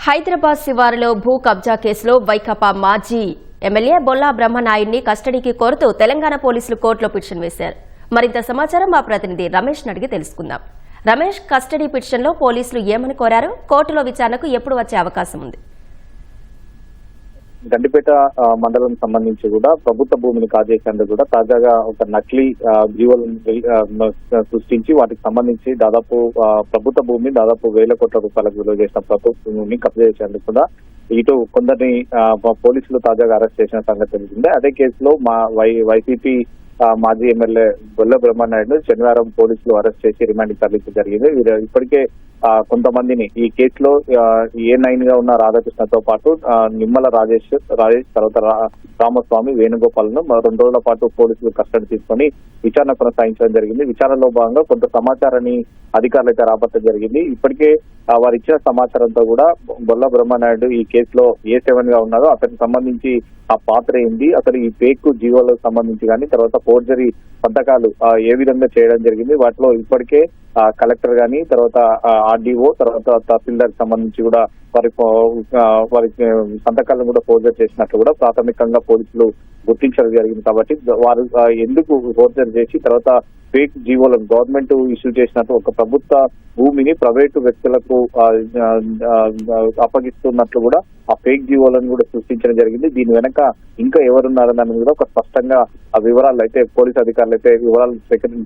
హైదరాబాద్ శివారులో భూ కబ్జా కేసులో వైకాపా మాజీ ఎమ్మెల్యే బొల్లా బ్రహ్మనాయుడిని కస్టడీకి కోరుతూ తెలంగాణ పోలీసులు కోర్టులో పిటిషన్ వేశారు. మరింత సమాచారం మా ప్రతినిధి రమేష్ అడిగి తెలుసుకుందాం. రమేష్, కస్టడీ పిటిషన్లో పోలీసులు ఏమని కోరారు? కోర్టులో విచారణకు ఎప్పుడు వచ్చే అవకాశం ఉంది? గండిపేట మండలం సంబంధించి కూడా ప్రభుత్వ భూమిని కాజేసేందుకు కూడా తాజాగా ఒక నకిలీ జీవోలను సృష్టించి వాటికి సంబంధించి దాదాపు ప్రభుత్వ భూమి దాదాపు 1000 కోట్ల రూపాయలకు విలువ చేసిన ప్రభుత్వ భూమిని కబ్జా చేసేందుకు కూడా ఇటు కొందరిని పోలీసులు తాజాగా అరెస్ట్ చేసిన సంగతి తెలిసిందే. అదే కేసులో వైసీపీ మాజీ ఎమ్మెల్యే బొల్ల బ్రహ్మనాయుడు శనివారం పోలీసులు అరెస్ట్ చేసి రిమాండ్ తరలించడం జరిగింది. ఇప్పటికే కొంతమందిని ఈ కేసులో A9 గా ఉన్న రాధాకృష్ణతో పాటు నిమ్మల రాజేష్ తర్వాత రామస్వామి, వేణుగోపాల్ను 2 రోజుల పాటు పోలీసులు కస్టడీ తీసుకుని విచారణ కొనసాగించడం జరిగింది. విచారణలో భాగంగా కొంత సమాచారాన్ని అధికారులు అయితే రాబట్టడం జరిగింది. ఇప్పటికే వారు ఇచ్చిన సమాచారంతో కూడా బొల్ల బ్రహ్మనాయుడు ఈ కేసులో A7 గా ఉన్నారో అతనికి సంబంధించి ఆ పాత్ర ఏంది, అతను ఈ ఫేక్ జీవోలకు సంబంధించి కానీ తర్వాత ఫోర్జరీ సంతకాలు ఏ విధంగా చేయడం జరిగింది, వాటిలో ఇప్పటికే కలెక్టర్ గాని తర్వాత RDO తర్వాత తహసీల్దార్ సంబంధించి కూడా వారి సంతకాలను కూడా ఫోర్జరీ చేసినట్లు కూడా ప్రాథమికంగా పోలీసులు గుర్తించడం జరిగింది. కాబట్టి వారు ఎందుకు ఫోర్జరీ చేసి తర్వాత ఫేక్ జీవోలను గవర్నమెంట్ ఇష్యూ చేసినట్టు ఒక ప్రభుత్వ భూమిని ప్రైవేటు వ్యక్తులకు అప్పగిస్తున్నట్లు కూడా ఆ ఫేక్ జీవోలను కూడా సృష్టించడం జరిగింది. దీని వెనక ఇంకా ఎవరున్నారని దాని మీద ఒక స్పష్టంగా ఆ వివరాలు అయితే పోలీసు అధికారులు అయితే వివరాలు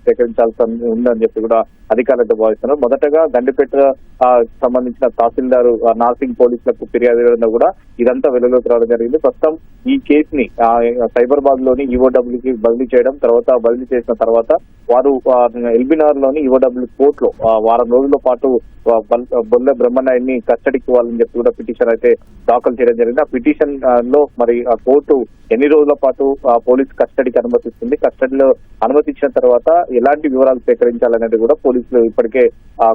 సేకరించాల్సి ఉందని చెప్పి కూడా అధికారులు అయితే భావిస్తున్నారు. మొదటగా గండిపేట సంబంధించిన తహసీల్దారు నార్సింగ్ పోలీసులకు ఫిర్యాదు ఇవ్వడం కూడా ఇదంతా వెలుగులోకి రావడం జరిగింది. ప్రస్తుతం ఈ కేసుని సైబరాబాద్ లోని EOW కి బదిలీ చేయడం, తర్వాత బదిలీ చేసిన తర్వాత వారు ఎల్బీనగర్ లోని EOW కోర్టులో వారం రోజుల పాటు బొల్ల బ్రహ్మనాయుడిని కస్టడీకి ఇవ్వాలని చెప్పి కూడా పిటిషన్ అయితే దాఖలు చేయడం జరిగింది. ఆ పిటిషన్ లో మరి ఆ కోర్టు ఎన్ని రోజుల పాటు పోలీసు కస్టడీకి అనుమతిస్తుంది, కస్టడీలో అనుమతించిన తర్వాత ఎలాంటి వివరాలు సేకరించాలనేది కూడా పోలీసులు ఇప్పటికే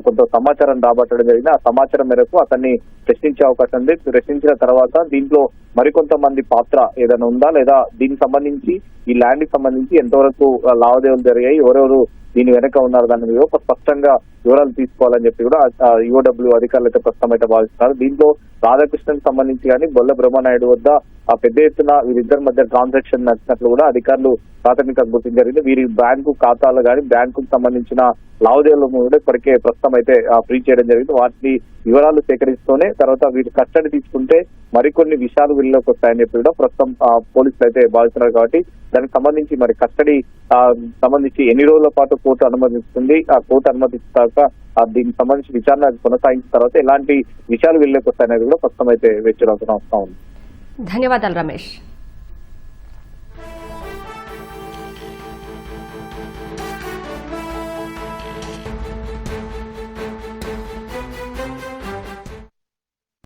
కొంత సమాచారం రాబట్టడం జరిగింది. ఆ సమాచారం మేరకు అతన్ని ప్రశ్నించే అవకాశం ఉంది. ప్రశ్నించిన తర్వాత దీంట్లో మరికొంతమంది పాత్ర ఏదైనా ఉందా లేదా దీనికి సంబంధించి ఈ ల్యాండ్ కి సంబంధించి ఎంతవరకు లావాదేవీలు జరిగాయి, ఎవరెవరు దీని వెనక ఉన్నారు దాని మీద ఒక స్పష్టంగా వివరాలు తీసుకోవాలని చెప్పి కూడా EOW అధికారులు అయితే ప్రస్తుతం అయితే భావిస్తున్నారు. దీంట్లో రాధాకృష్ణన్ సంబంధించి కానీ బొల్ల బ్రహ్మనాయుడు వద్ద ఆ పెద్ద ఎత్తున వీరిద్దరి మధ్య ట్రాన్సాక్షన్ నచ్చినట్లు కూడా అధికారులు ప్రాథమికంగా గుర్తించారు జరిగింది. వీరి బ్యాంకు ఖాతాలు కానీ బ్యాంకుకు సంబంధించిన లావాదేవీలు కూడా ఇప్పటికే ప్రస్తుతం అయితే ఫ్రీ చేయడం జరిగింది. వాటిని వివరాలు సేకరిస్తూనే తర్వాత వీరు కస్టడీ తీసుకుంటే మరికొన్ని విషయాలు వీళ్ళకి వస్తాయని చెప్పి కూడా ప్రస్తుతం పోలీసులు అయితే భావిస్తున్నారు. కాబట్టి దానికి సంబంధించి మరి కస్టడీ సంబంధించి ఎన్ని రోజుల పాటు కోర్టు అనుమతిస్తుంది, ఆ కోర్టు అనుమతిస్తాక దీనికి సంబంధించి విచారణ కొనసాగించిన తర్వాత ఎలాంటి విషయాలు వీళ్ళకి వస్తాయనేది కూడా ప్రస్తుతం అయితే వేచి రావాల్సిన అవసరం ఉంది. ధన్యవాదాలు రమేష్.